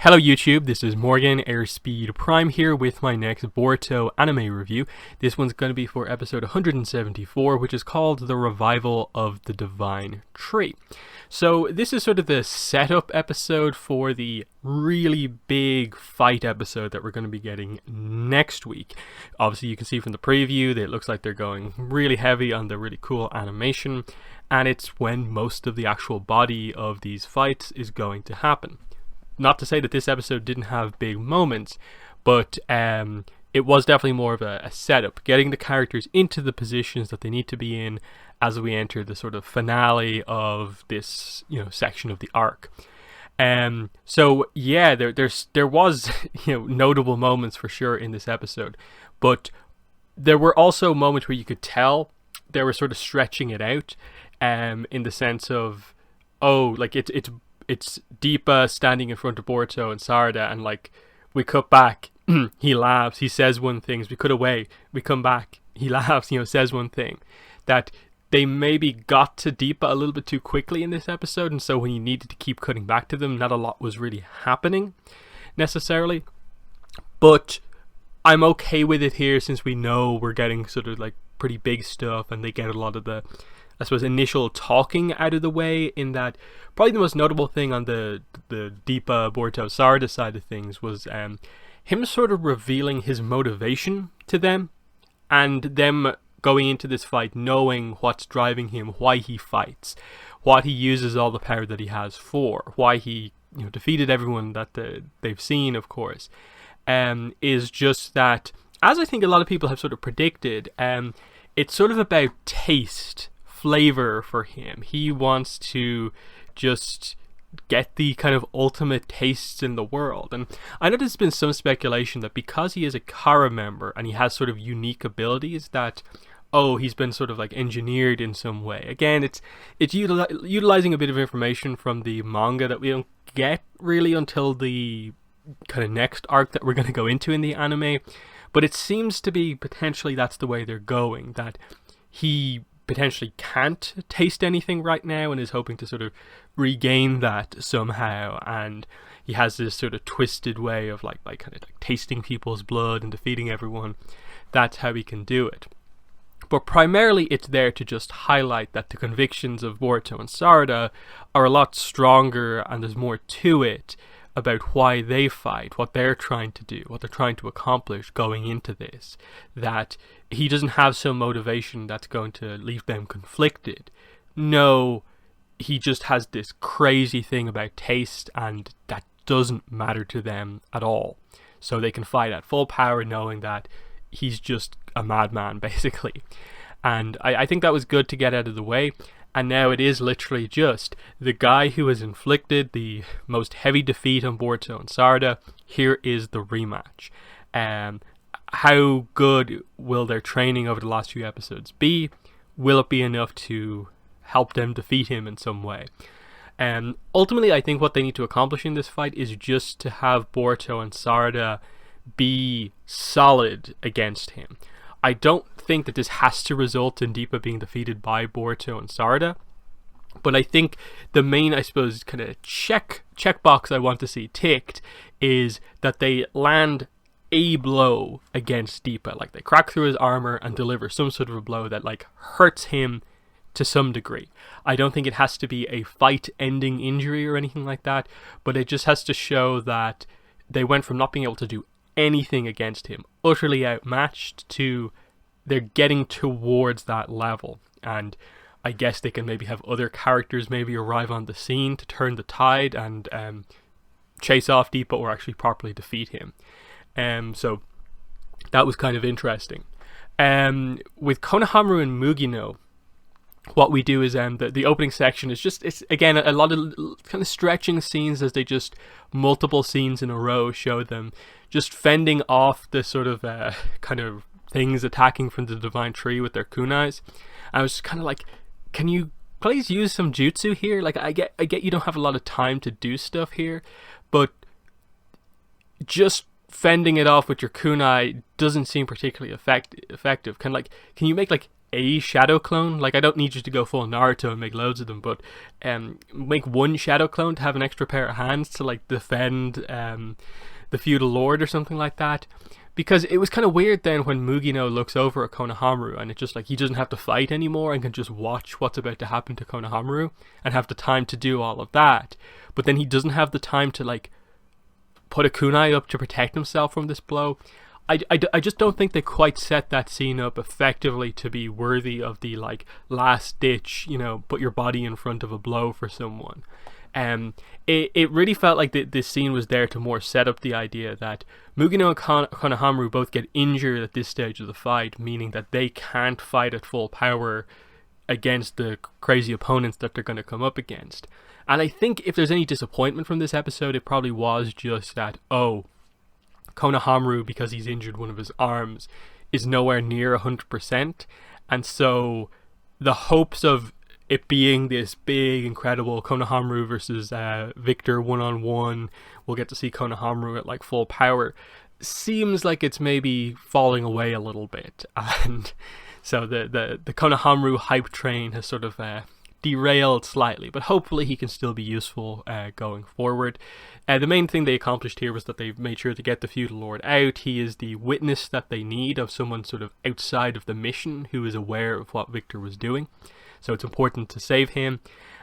Hello YouTube, this is Morgan, Airspeed Prime here with my next Boruto anime review. This one's going to be for episode 174, which is called The Revival of the Divine Tree. So this is sort of the setup episode for the really big fight episode that we're going to be getting next week. Obviously you can see from the preview that it looks like they're going really heavy on the really cool animation, and it's when most of the actual body of these fights is going to happen. Not to say that this episode didn't have big moments, but it was definitely more of a setup, getting the characters into the positions that they need to be in as we enter the sort of finale of this, section of the arc. So yeah, there was notable moments for sure in this episode, but there were also moments where you could tell they were sort of stretching it out, in the sense of, it's Deepa standing in front of Boruto and Sara, and we cut back, he laughs, he says one thing, we cut away, we come back, he laughs, says one thing. That they maybe got to Deepa a little bit too quickly in this episode, and so when you needed to keep cutting back to them, not a lot was really happening necessarily. But I'm okay with it here, since we know we're getting sort of pretty big stuff, and they get a lot of the, I suppose, initial talking out of the way, in that probably the most notable thing on the Deepa, Boruto, Sara side of things was him sort of revealing his motivation to them, and them going into this fight knowing what's driving him, why he fights, what he uses all the power that he has for, why he defeated everyone that they've seen, of course, is just that, as I think a lot of people have sort of predicted, it's sort of about taste, flavor for him. He wants to just get the kind of ultimate tastes in the world. And I know there's been some speculation that because he is a Kara member and he has sort of unique abilities, that he's been sort of engineered in some way. Again, it's utilizing a bit of information from the manga that we don't get really until the kind of next arc that we're going to go into in the anime, but it seems to be potentially that's the way they're going, that he potentially can't taste anything right now and is hoping to sort of regain that somehow, and he has this sort of twisted way of tasting people's blood and defeating everyone. That's how he can do it. But primarily it's there to just highlight that the convictions of Boruto and Sara are a lot stronger, and there's more to it about why they fight, what they're trying to do, what they're trying to accomplish going into this. That he doesn't have some motivation that's going to leave them conflicted. No, he just has this crazy thing about taste, and that doesn't matter to them at all. So they can fight at full power knowing that he's just a madman, basically. And I think that was good to get out of the way. And now it is literally just the guy who has inflicted the most heavy defeat on Boruto and Sara. Here is the rematch. How good will their training over the last few episodes be? Will it be enough to help them defeat him in some way? Ultimately, I think what they need to accomplish in this fight is just to have Boruto and Sara be solid against him. I don't think that this has to result in Deepa being defeated by Boruto and Sara, but I think the main, I suppose, kind of checkbox I want to see ticked is that they land a blow against Deepa. They crack through his armor and deliver some sort of a blow that hurts him to some degree. I don't think it has to be a fight-ending injury or anything like that, but it just has to show that they went from not being able to do anything against him, utterly outmatched, to they're getting towards that level. And I guess they can maybe have other characters maybe arrive on the scene to turn the tide and chase off Deepa, or actually properly defeat him. So that was kind of interesting. With Konohamaru and Mugino, what we do is the opening section is just, it's again a lot of kind of stretching scenes, as they just multiple scenes in a row show them just fending off the sort of kind of things attacking from the divine tree with their kunais. I was just kind of can you please use some jutsu here? I get you don't have a lot of time to do stuff here, but just fending it off with your kunai doesn't seem particularly effective. Can you make a shadow clone. Like, I don't need you to go full Naruto and make loads of them, but make one shadow clone to have an extra pair of hands to like defend the feudal lord or something like that. Because it was kind of weird then when Mugino looks over at Konohamaru and it's just like he doesn't have to fight anymore and can just watch what's about to happen to Konohamaru and have the time to do all of that. But then he doesn't have the time to like put a kunai up to protect himself from this blow. I just don't think they quite set that scene up effectively to be worthy of the like last ditch, you know, put your body in front of a blow for someone. It really felt like this scene was there to more set up the idea that Mugino and Konohamaru both get injured at this stage of the fight, meaning that they can't fight at full power against the crazy opponents that they're going to come up against. And I think if there's any disappointment from this episode, it probably was just that, oh, Konohamaru, because he's injured one of his arms, is nowhere near 100%. And so the hopes of it being this big, incredible Konohamaru versus Victor one-on-one, we'll get to see Konohamaru at like full power, seems like it's maybe falling away a little bit. And so the Konohamaru hype train has sort of derailed slightly, but hopefully he can still be useful going forward. The main thing they accomplished here was that they made sure to get the feudal lord out. He is the witness that they need of someone sort of outside of the mission who is aware of what Victor was doing. So it's important to save him.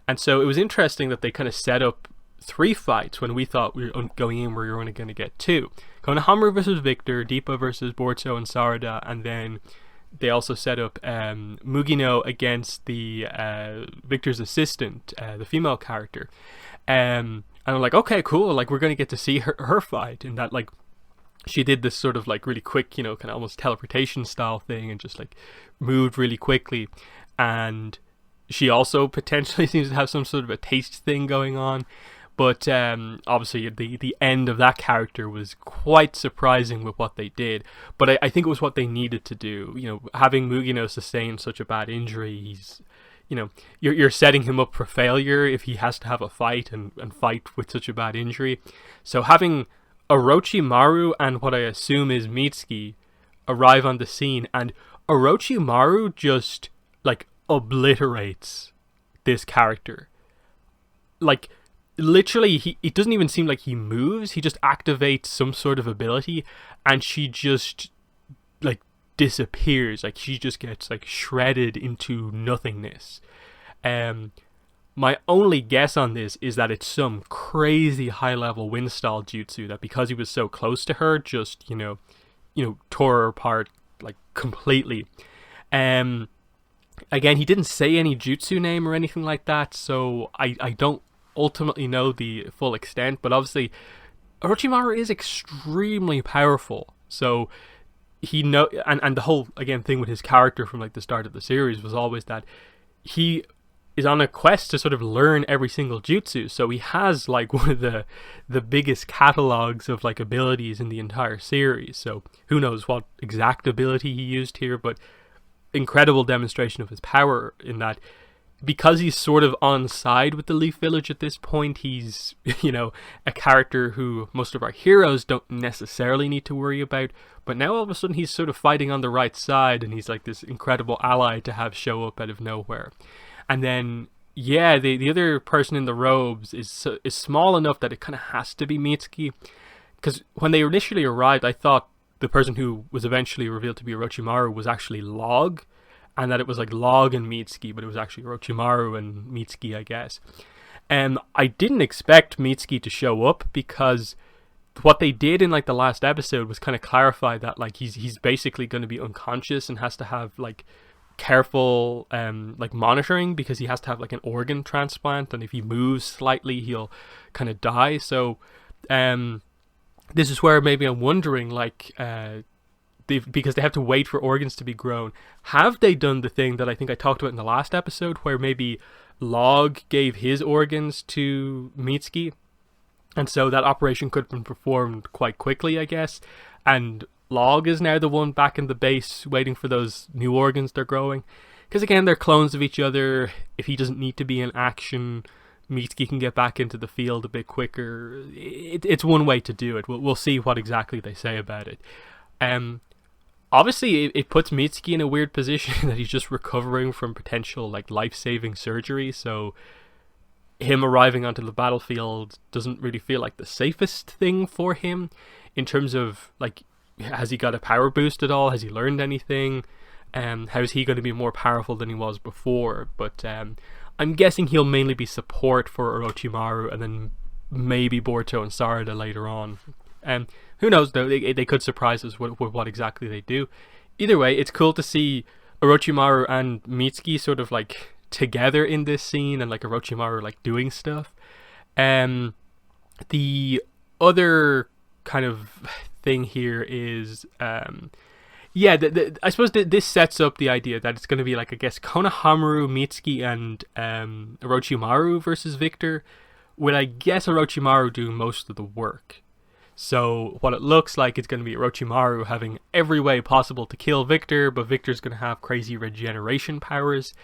And so it was interesting that they kind of set up 3 fights when we thought we were going in we were only going to get 2. Konohamaru versus Victor, Deepa versus Boruto and Sara, and then they also set up Mugino against the Victor's assistant, the female character. And I'm like, okay, cool. Like, we're going to get to see her fight. And that, like, she did this sort of, like, really quick, you know, kind of almost teleportation style thing and just, like, moved really quickly. And she also potentially seems to have some sort of a taste thing going on. But obviously the end of that character was quite surprising with what they did. But I think it was what they needed to do. You know, having Mugino sustain such a bad injury, he's, you know, you're setting him up for failure if he has to have a fight and fight with such a bad injury. So having Orochimaru and what I assume is Mitsuki arrive on the scene, and Orochimaru just, like, obliterates this character. Like, literally, it doesn't even seem like he moves. He just activates some sort of ability and she just, like, disappears. Like, she just gets, like, shredded into nothingness. My only guess on this is that it's some crazy high-level wind style jutsu that, because he was so close to her, just, you know, tore her apart, like, completely. Again, he didn't say any jutsu name or anything like that, so I don't ultimately know the full extent, but obviously Orochimaru is extremely powerful, so he and the whole, again, thing with his character from like the start of the series was always that he is on a quest to sort of learn every single jutsu, so he has like one of the biggest catalogs of like abilities in the entire series. So who knows what exact ability he used here, but incredible demonstration of his power in that. Because he's sort of on side with the Leaf Village at this point, he's, you know, a character who most of our heroes don't necessarily need to worry about. But now all of a sudden he's sort of fighting on the right side, and he's like this incredible ally to have show up out of nowhere. And then, yeah, the other person in the robes is small enough that it kind of has to be Mitsuki. Because when they initially arrived, I thought the person who was eventually revealed to be Orochimaru was actually Log. And that it was like Log and Mitsuki, but it was actually Orochimaru and Mitsuki, I guess. And I didn't expect Mitsuki to show up, because what they did in like the last episode was kind of clarify that like he's basically going to be unconscious and has to have like careful like monitoring, because he has to have like an organ transplant, and if he moves slightly he'll kind of die. So this is where maybe I'm wondering, like, because they have to wait for organs to be grown. Have they done the thing that I think I talked about in the last episode, where maybe Log gave his organs to Mitsuki, and so that operation could have been performed quite quickly, I guess, and Log is now the one back in the base waiting for those new organs they're growing? Because again, they're clones of each other. If he doesn't need to be in action, Mitsuki can get back into the field a bit quicker. It's one way to do it. We'll see what exactly they say about it. obviously it puts Mitsuki in a weird position that he's just recovering from potential like life-saving surgery, so him arriving onto the battlefield doesn't really feel like the safest thing for him in terms of like, has he got a power boost at all? Has he learned anything? How is he going to be more powerful than he was before? But I'm guessing he'll mainly be support for Orochimaru, and then maybe Boruto and Sara later on. Who knows though, they could surprise us with what exactly they do. Either way, it's cool to see Orochimaru and Mitsuki sort of like together in this scene, and like Orochimaru like doing stuff. The other kind of thing here is I suppose this sets up the idea that it's going to be like, I guess, Konohamaru, Mitsuki, and Orochimaru versus Victor, with I guess Orochimaru doing most of the work. So what it looks like is going to be Orochimaru having every way possible to kill Victor, but Victor's going to have crazy regeneration powers,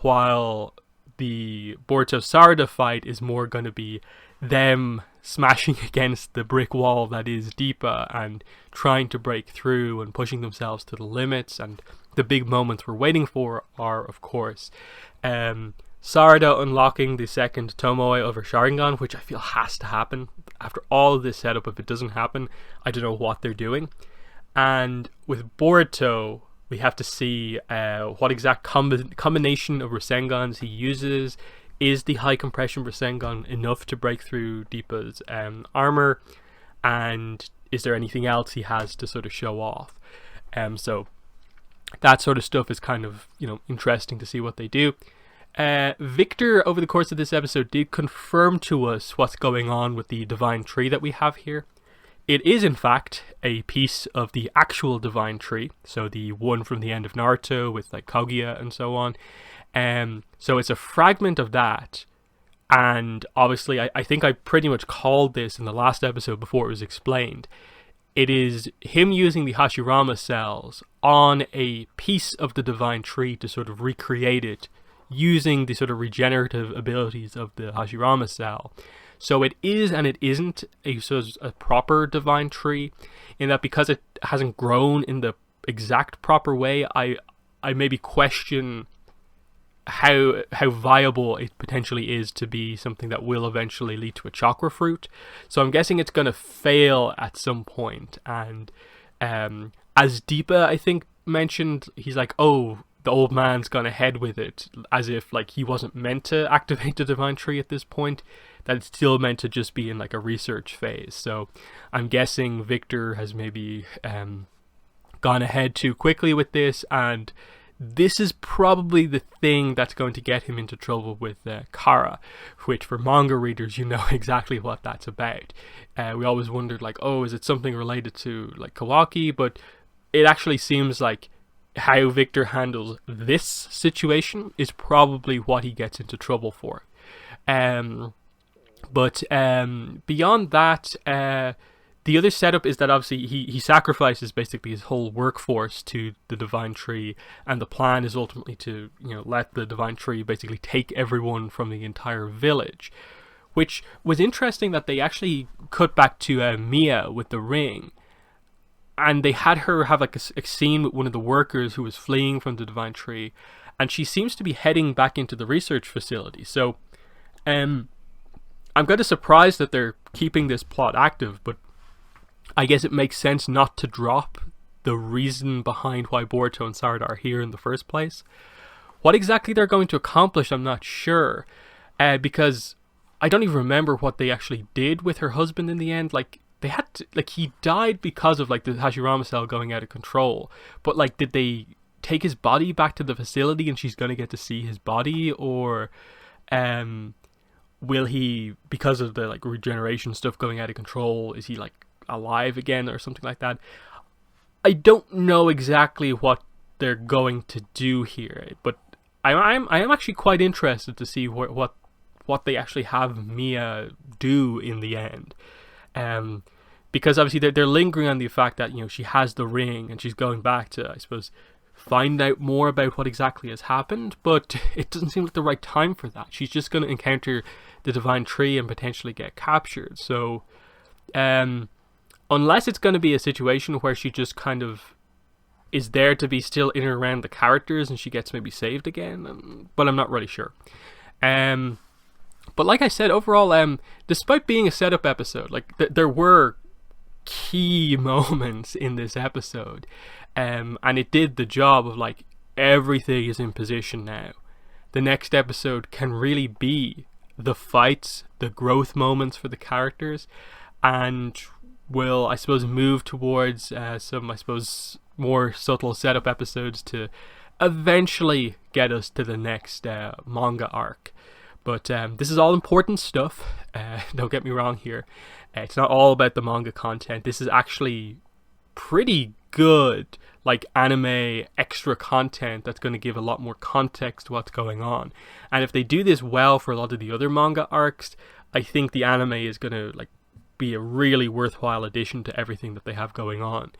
while the Boruto Sara fight is more going to be them smashing against the brick wall that is Deepa and trying to break through and pushing themselves to the limits. And the big moments we're waiting for are, of course, Sarada unlocking the second Tomoe of her Sharingan, which I feel has to happen. After all of this setup, if it doesn't happen, I don't know what they're doing. And with Boruto, we have to see what exact combination of Rasengans he uses. Is the high compression Rasengan enough to break through Deepa's armor? And is there anything else he has to sort of show off? So that sort of stuff is kind of, interesting to see what they do. Victor, over the course of this episode, did confirm to us what's going on with the divine tree that we have here. It is, in fact, a piece of the actual divine tree, so the one from the end of Naruto with like Kaguya and so on. So it's a fragment of that, and obviously I think I pretty much called this in the last episode before it was explained. It is him using the Hashirama cells on a piece of the divine tree to sort of recreate it using the sort of regenerative abilities of the Hashirama cell. So it is and it isn't a proper divine tree, in that because it hasn't grown in the exact proper way, I maybe question how viable it potentially is to be something that will eventually lead to a chakra fruit. So I'm guessing it's going to fail at some point. And as Deepa, I think, mentioned, he's like, oh, the old man's gone ahead with it, as if like he wasn't meant to activate the divine tree at this point, that it's still meant to just be in like a research phase. So I'm guessing Victor has maybe gone ahead too quickly with this, and this is probably the thing that's going to get him into trouble with Kara, which for manga readers, you know exactly what that's about. We always wondered like, oh, is it something related to like Kawaki? But it actually seems like how Victor handles this situation is probably what he gets into trouble for. But beyond that, the other setup is that obviously he sacrifices basically his whole workforce to the divine tree, and the plan is ultimately to let the divine tree basically take everyone from the entire village, which was interesting that they actually cut back to Mia with the ring, and they had her have like a scene with one of the workers who was fleeing from the divine tree, and she seems to be heading back into the research facility. So I'm kind of surprised that they're keeping this plot active, but I guess it makes sense not to drop the reason behind why Boruto and Sara are here in the first place. What exactly they're going to accomplish, I'm not sure, because I don't even remember what they actually did with her husband in the end. Like, they had to, like, he died because of like the Hashirama cell going out of control, but like, did they take his body back to the facility and she's going to get to see his body, or will he, because of the like regeneration stuff going out of control, is he like alive again or something like that? I don't know exactly what they're going to do here, but I am actually quite interested to see what they actually have Mia do in the end, because obviously they're lingering on the fact that she has the ring and she's going back to, I suppose, find out more about what exactly has happened, but it doesn't seem like the right time for that. She's just going to encounter the divine tree and potentially get captured. So unless it's going to be a situation where she just kind of is there to be still in and around the characters and she gets maybe saved again, but I'm not really sure. But like I said, overall, despite being a setup episode, like there were key moments in this episode, and it did the job of like everything is in position now. The next episode can really be the fights, the growth moments for the characters, and will, I suppose, move towards some, I suppose, more subtle setup episodes to eventually get us to the next manga arc. But this is all important stuff. Don't get me wrong here. It's not all about the manga content. This is actually pretty good, like, anime extra content that's going to give a lot more context to what's going on. And if they do this well for a lot of the other manga arcs, I think the anime is going to like be a really worthwhile addition to everything that they have going on.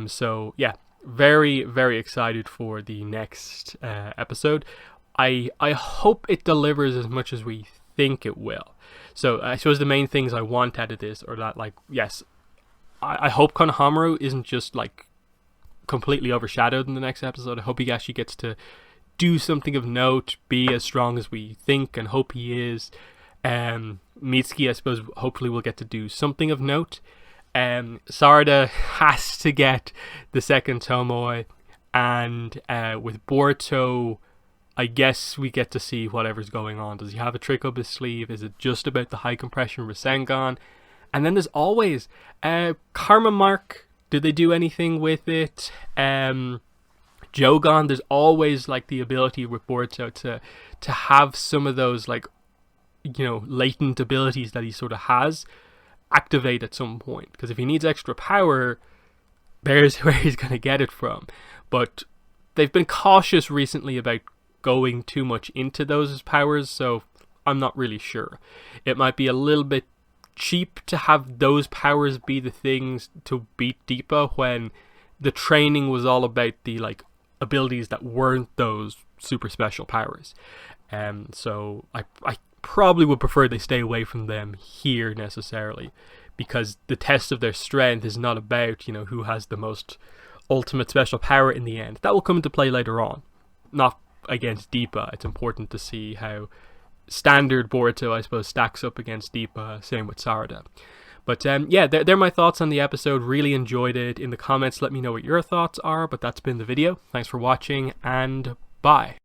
So yeah, very, very excited for the next episode. I hope it delivers as much as we think it will. So I suppose the main things I want out of this are that, like, yes, I hope Konohamaru isn't just like completely overshadowed in the next episode. I hope he actually gets to do something of note, be as strong as we think and hope he is. Mitsuki, I suppose, hopefully will get to do something of note. Sarada has to get the second Tomoe, and with Boruto, I guess we get to see whatever's going on. Does he have a trick up his sleeve? Is it just about the high compression Rasengan? And then there's always Karma Mark. Do they do anything with it? Jogon, there's always like the ability with Boruto to have some of those, like, you know, latent abilities that he sort of has activate at some point. Because if he needs extra power, there's where he's going to get it from. But they've been cautious recently about going too much into those powers, so I'm not really sure. It might be a little bit cheap to have those powers be the things to beat Deepa when the training was all about the, like, abilities that weren't those super special powers. So I probably would prefer they stay away from them here necessarily, because the test of their strength is not about, you know, who has the most ultimate special power in the end. That will come into play later on, not against Deepa. It's important to see how standard Boruto, I suppose, stacks up against Deepa. Same with Sarada. But yeah, they're my thoughts on the episode. Really enjoyed it. In the comments, let me know what your thoughts are. But that's been the video. Thanks for watching, and bye.